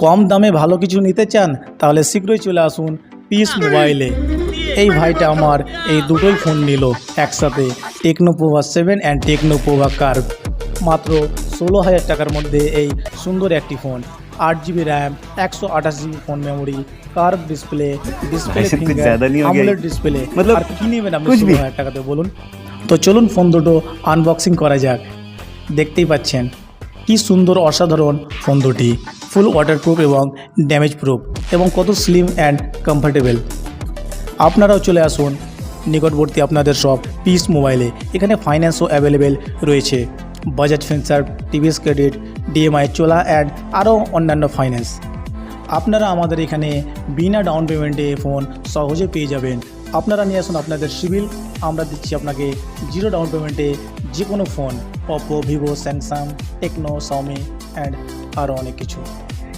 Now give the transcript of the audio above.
কম দামে ভালো কিছু নিতে চান তাহলে শীঘ্রই চলে আসুন পিস মোবাইলে। এই ভাইটা আমার এই দুটোই ফোন নিল একসাথে, Tecno Pova 7 and Tecno Pova curve. মাত্র 16,000 টাকার মধ্যে এই সুন্দর একটি phone, 8GB RAM, 128GB phone memory, curve display, finger, AMOLED display. আর কি নেবেন আপনি 16,000 টাকাতে বলুন? তো চলুন ফোন দুটো আনবক্সিং করা যাক। দেখতেই পাচ্ছেন কি সুন্দর অসাধারণ ফোন দুটি, ফুল ওয়াটারপ্রুফ এবং ড্যামেজ প্রুফ, এবং কত স্লিম অ্যান্ড কমফোর্টেবল। আপনারাও চলে আসুন নিকটবর্তী আপনাদের সব পিস মোবাইলে। এখানে ফাইন্যান্সও অ্যাভেলেবেল রয়েছে, Bajaj Finserv, TVS credit, DMI, Chola and আরও অন্যান্য ফাইন্যান্স। আপনারা আমাদের এখানে বিনা ডাউন পেমেন্টে ফোন সহজে পেয়ে যাবেন। আপনারা নিয়ে আসুন আপনাদের সিভিল, আমরা দিচ্ছি আপনাকে 0 ডাউন পেমেন্টে যে কোনো phone, Oppo, Vivo, Samsung, Tecno, Xiaomi and আরও অনেক কিছু।